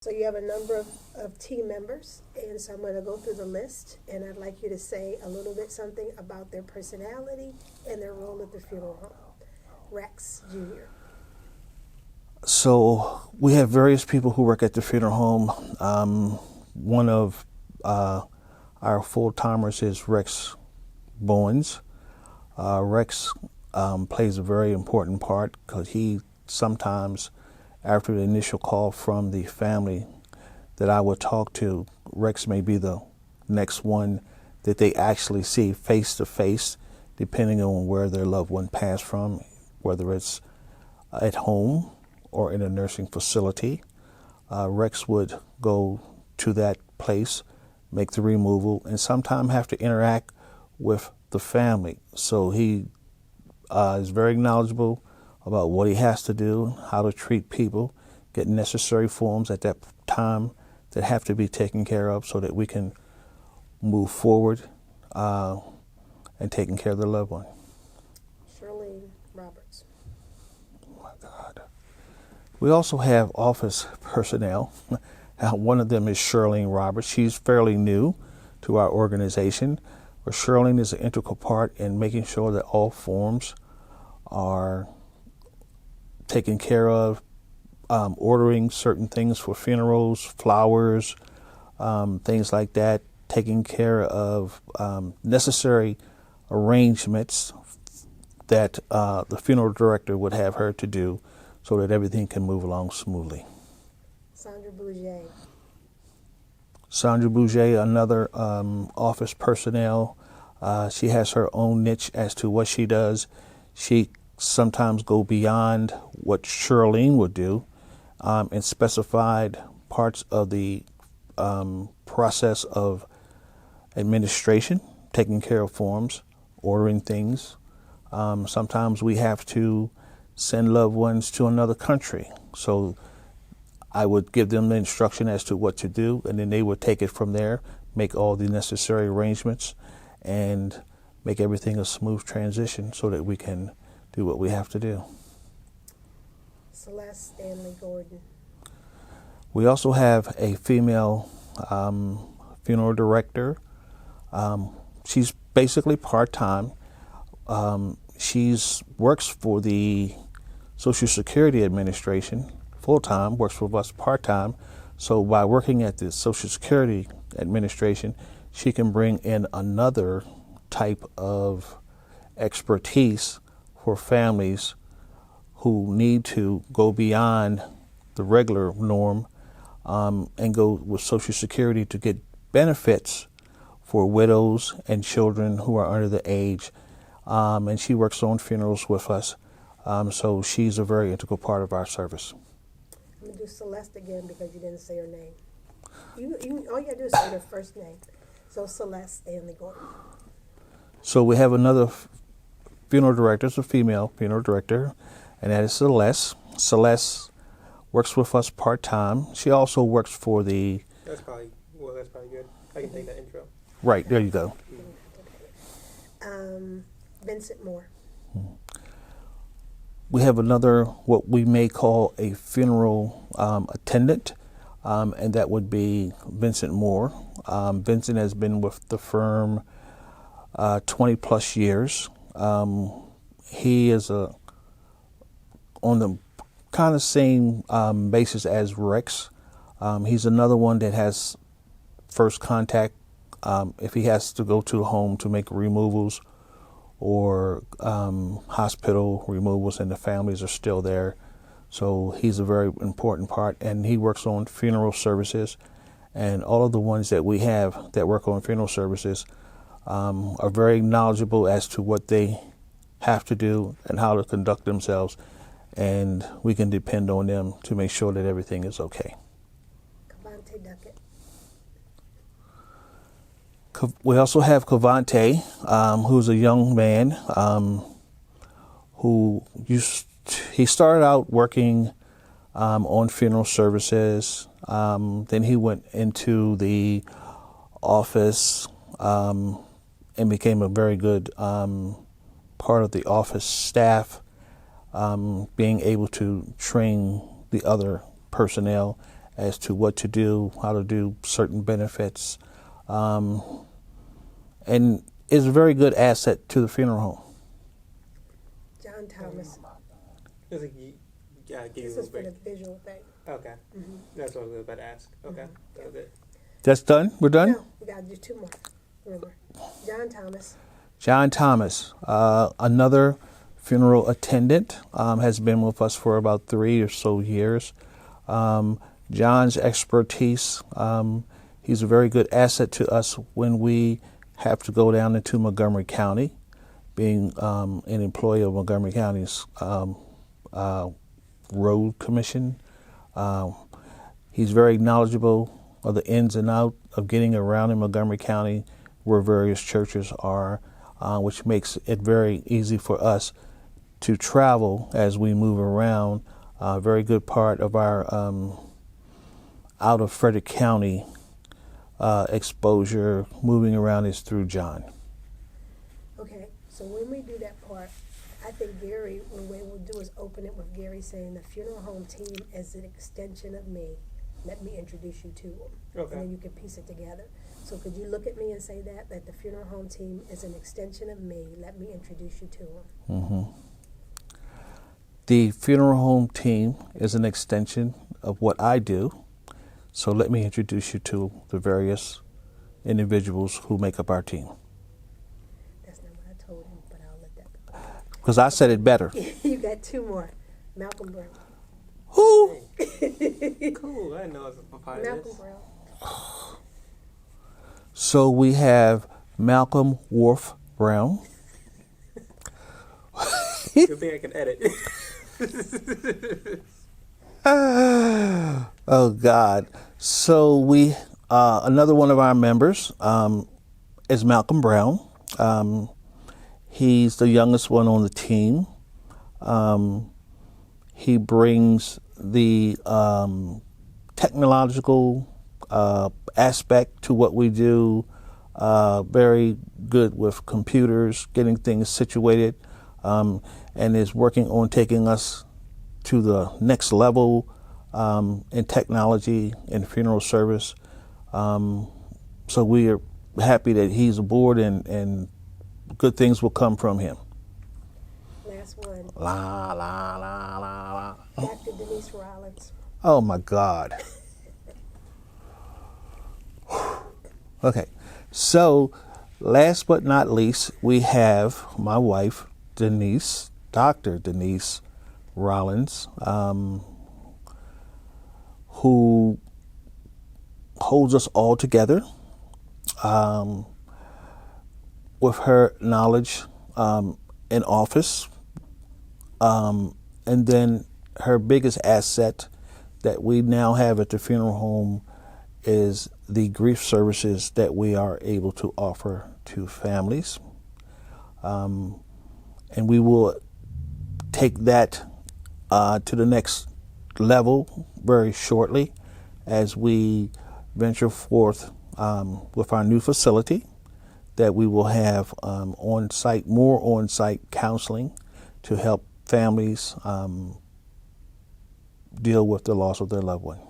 So you have a number of team members, and so I'm going to go through the list, and I'd like you to say a little bit something about their personality and their role at the funeral home. Rex Jr. So we have various people who work at the funeral home. One of our full-timers is Rex Bowens. Rex plays a very important part because he sometimes, after the initial call from the family that I would talk to, Rex may be the next one that they actually see face to face, depending on where their loved one passed from, whether it's at home or in a nursing facility. Rex would go to that place, make the removal, and sometimes have to interact with the family. So he is very knowledgeable about what he has to do, how to treat people, get necessary forms at that time that have to be taken care of so that we can move forward and taking care of the loved one. Shirlene Roberts. Oh my God. We also have office personnel. One of them is Shirlene Roberts. She's fairly new to our organization, but Shirlene is an integral part in making sure that all forms are taken care of, ordering certain things for funerals, flowers, things like that, taking care of necessary arrangements that the funeral director would have her to do so that everything can move along smoothly. Sandra Bouget. Sandra Bouget, another office personnel. She has her own niche as to what she does. She sometimes go beyond what Shirlene would do in specified parts of the process of administration, taking care of forms, ordering things. Sometimes we have to send loved ones to another country. So I would give them the instruction as to what to do, and then they would take it from there, make all the necessary arrangements, and make everything a smooth transition so that we can do what we have to do. Celeste Stanley Gordon. We also have a female funeral director. She's basically part-time. She's works for the Social Security Administration full-time, works for us part-time. So by working at the Social Security Administration, she can bring in another type of expertise for families who need to go beyond the regular norm and go with Social Security to get benefits for widows and children who are under the age. And she works on funerals with us. So she's a very integral part of our service. I'm going to do Celeste again because you didn't say her name. All you got to do is say her first name. So Celeste Stanley Gordon. So we have another funeral director, it's a female funeral director, and that is Celeste. Celeste works with us part-time. She also works for the... That's probably good. I can take that intro. Right, there you go. Vincent Moore. We have another, what we may call a funeral attendant, and that would be Vincent Moore. Vincent has been with the firm 20 plus years. He is on the kind of same basis as Rex. He's another one that has first contact if he has to go to a home to make removals or hospital removals and the families are still there. So he's a very important part, and he works on funeral services, and all of the ones that we have that work on funeral services are very knowledgeable as to what they have to do and how to conduct themselves, and we can depend on them to make sure that everything is okay. Cavante Duckett. We also have Cavante, who's a young man who he started out working on funeral services. Then he went into the office and became a very good part of the office staff, being able to train the other personnel as to what to do, how to do certain benefits, and is a very good asset to the funeral home. John Thomas. It's like give you This a is for little the break. visual thing. Okay. That's what I was about to ask. Okay. That was it. That's done? We're done? No, we got to do two more. Remember, John Thomas. John Thomas, another funeral attendant, has been with us for about 3 or so years. John's expertise, he's a very good asset to us when we have to go down into Montgomery County, being an employee of Montgomery County's road commission. He's very knowledgeable of the ins and outs of getting around in Montgomery County where various churches are, which makes it very easy for us to travel as we move around. A very good part of our out of Frederick County exposure moving around is through John. Okay, so when we do that part, I think Gary, what we'll do is open it with Gary saying the funeral home team is an extension of me. Let me introduce you to them. Okay. And then you can piece it together. So could you look at me and say that the funeral home team is an extension of me. Let me introduce you to them. The funeral home team is an extension of what I do. So let me introduce you to the various individuals who make up our team. That's not what I told him, but I'll let that go. Because I said it better. You got two more. Malcolm Brown. Who? Cool. I didn't know it was a part of Malcolm this. Brown. So we have Malcolm Wolf Brown. Good thing I can edit. Oh God! So we another one of our members is Malcolm Brown. He's the youngest one on the team. He brings the technological aspect to what we do. Very good with computers, getting things situated, and is working on taking us to the next level in technology and funeral service. So we are happy that he's aboard, and good things will come from him. Last one. La, la, la, la, la. Dr. Denise Rollins. Oh, my God. Okay. So, last but not least, we have my wife, Denise, Dr. Denise Rollins, who holds us all together with her knowledge in office. And then her biggest asset that we now have at the funeral home is the grief services that we are able to offer to families. And we will take that to the next level very shortly as we venture forth with our new facility that we will have more on-site counseling to help families deal with the loss of their loved one.